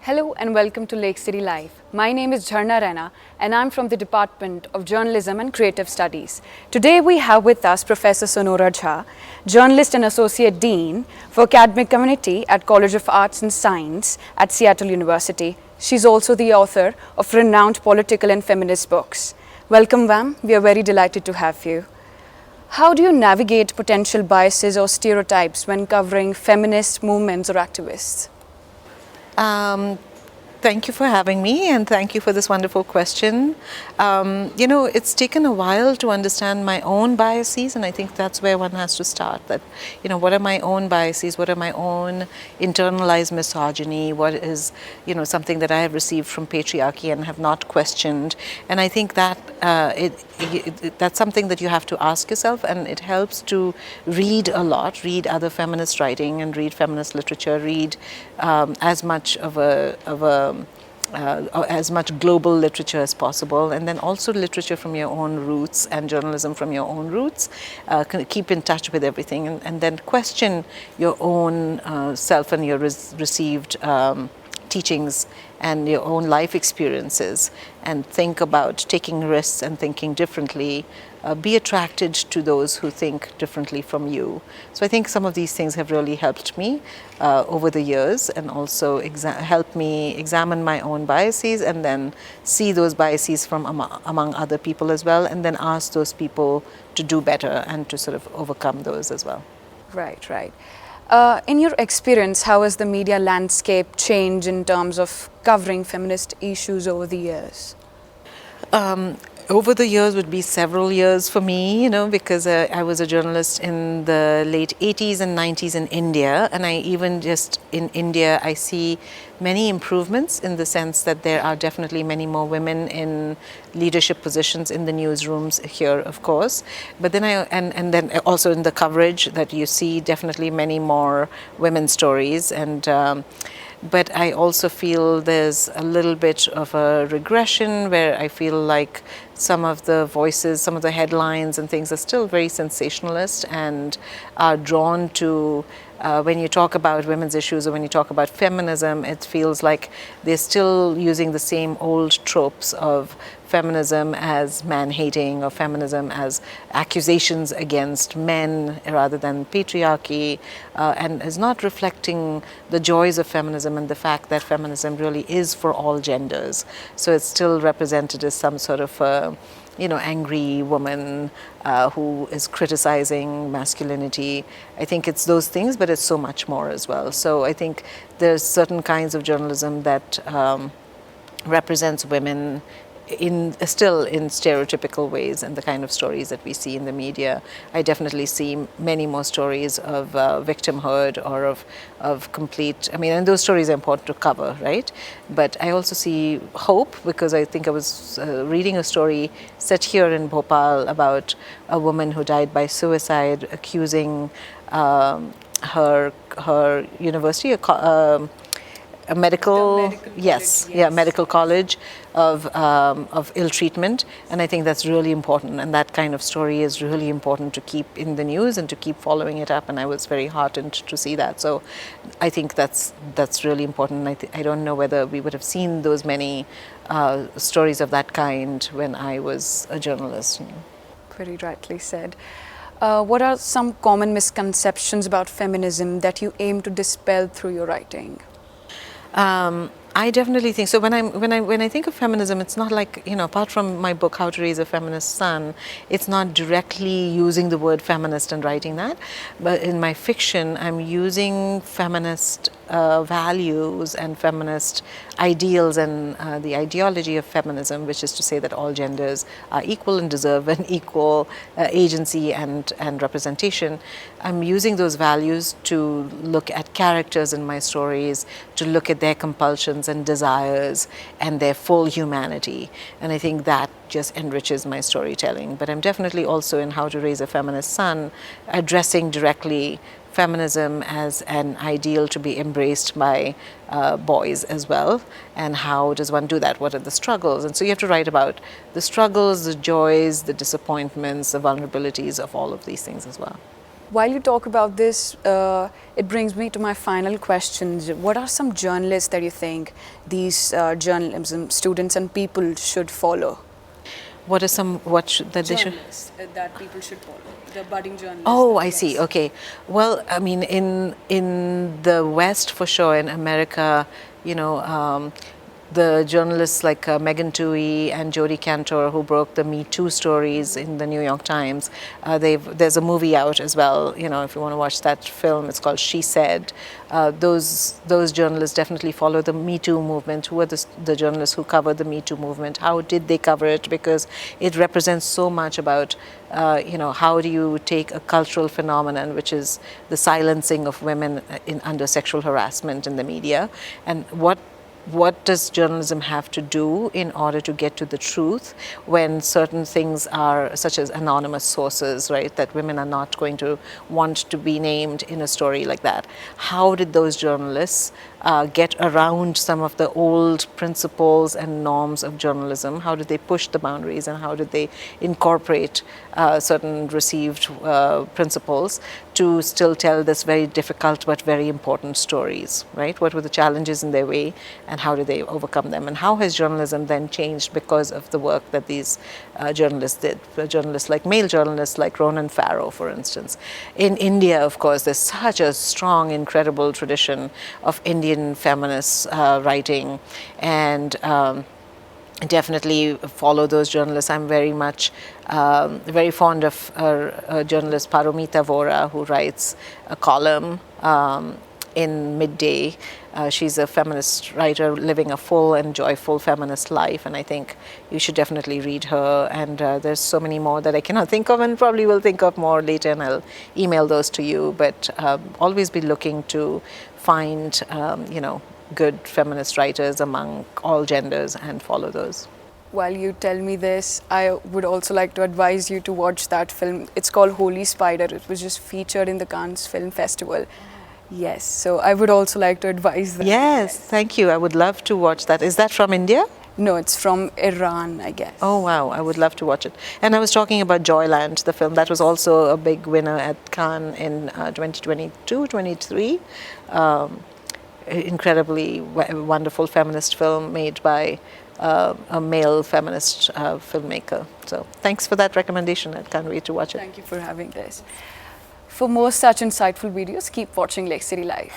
Hello and welcome to Lake City Live. My name is Jharna Raina and I'm from the Department of Journalism and Creative Studies. Today we have with us Professor Sonora Jha, Journalist and Associate Dean for Academic Community at College of Arts and Science at Seattle University. She's also the author of renowned political and feminist books. Welcome, ma'am. We are very delighted to have you. How do you navigate potential biases or stereotypes when covering feminist movements or activists? Thank you for having me, and thank you for this wonderful question. It's taken a while to understand my own biases, and I think that's where one has to start. That, what are my own biases? What are my own internalized misogyny? What is, something that I have received from patriarchy and have not questioned? And I think that that's something that you have to ask yourself, and it helps to read a lot, read other feminist writing, and read feminist literature, read as much as much global literature as possible, and then also literature from your own roots and journalism from your own roots. Keep in touch with everything, and then question your own self and your received teachings and your own life experiences, and think about taking risks and thinking differently. Be attracted to those who think differently from you. So I think some of these things have really helped me over the years, and also helped me examine my own biases, and then see those biases from among other people as well, and then ask those people to do better and to sort of overcome those as well. Right. In your experience, how has the media landscape changed in terms of covering feminist issues over the years? Over the years would be several years for me, because I was a journalist in the late 80s and 90s in India, and in India I see many improvements in the sense that there are definitely many more women in leadership positions in the newsrooms here, of course. But then and then also in the coverage that you see definitely many more women's stories, and but I also feel there's a little bit of a regression where I feel like some of the voices, some of the headlines and things are still very sensationalist and are drawn to, when you talk about women's issues or when you talk about feminism, it feels like they're still using the same old tropes of feminism as man-hating, or feminism as accusations against men rather than patriarchy, and is not reflecting the joys of feminism and the fact that feminism really is for all genders. So it's still represented as some sort of angry woman who is criticizing masculinity. I think it's those things, but it's so much more as well. So I think there's certain kinds of journalism that represents women still in stereotypical ways, and the kind of stories that we see in the media. I definitely see many more stories of victimhood or of complete, and those stories are important to cover, right? But I also see hope, because I think I was reading a story set here in Bhopal about a woman who died by suicide, accusing her university, a medical college of ill treatment, and I think that's really important, and that kind of story is really important to keep in the news and to keep following it up, and I was very heartened to see that. So I think that's really important. I don't know whether we would have seen those many stories of that kind when I was a journalist. Very rightly said. What are some common misconceptions about feminism that you aim to dispel through your writing? I definitely think so. When I think of feminism, it's not like, apart from my book How to Raise a Feminist Son, it's not directly using the word feminist and writing that. But in my fiction, I'm using feminist values and feminist ideals and the ideology of feminism, which is to say that all genders are equal and deserve an equal agency and representation. I'm using those values to look at characters in my stories, to look at their compulsions and desires and their full humanity. And I think that just enriches my storytelling. But I'm definitely also in How to Raise a Feminist Son addressing directly feminism as an ideal to be embraced by boys as well, and how does one do that? What are the struggles? And so you have to write about the struggles, the joys, the disappointments, the vulnerabilities of all of these things as well. While you talk about this, it brings me to my final questions. What are some journalists that you think these journalism students and people should follow? What are some, that they should? Journalists that people should follow. The budding journalists. Oh, I see. Okay. Well, I mean, in the West, for sure, in America, you know, the journalists like Megan Twohey and Jodie Cantor, who broke the Me Too stories in the New York Times, there's a movie out as well. You know, if you want to watch that film, it's called She Said. Those journalists definitely follow the Me Too movement. Who are the journalists who covered the Me Too movement? How did they cover it? Because it represents so much about you know, how do you take a cultural phenomenon, which is the silencing of women under sexual harassment in the media, and what does journalism have to do in order to get to the truth when certain things are, such as anonymous sources, right, that women are not going to want to be named in a story like that? How did those journalists get around some of the old principles and norms of journalism? How did they push the boundaries, and how did they incorporate certain received principles to still tell this very difficult but very important stories, right? What were the challenges in their way, and how did they overcome them? And how has journalism then changed because of the work that these journalists did? Journalists like male journalists like Ronan Farrow, for instance. In India, of course, there's such a strong, incredible tradition of Indian feminist writing, and definitely follow those journalists. I'm very much very fond of a journalist, Paromita Vora, who writes a column in Midday. She's a feminist writer living a full and joyful feminist life, and I think you should definitely read her. And there's so many more that I cannot think of, and probably will think of more later, and I'll email those to you. But always be looking to find, you know, good feminist writers among all genders and follow those. While you tell me this, I would also like to advise you to watch that film. It's called Holy Spider. It was just featured in the Cannes Film Festival. Yes, so I would also like to advise that. Yes, thank you. I would love to watch that. Is that from India? No, it's from Iran, I guess. Oh, wow. I would love to watch it. And I was talking about Joyland, the film. That was also a big winner at Cannes in 2022, 23. Incredibly wonderful feminist film made by a male feminist filmmaker. So thanks for that recommendation. I can't wait to watch it. Thank you for having this. For more such insightful videos, keep watching Lake City Live.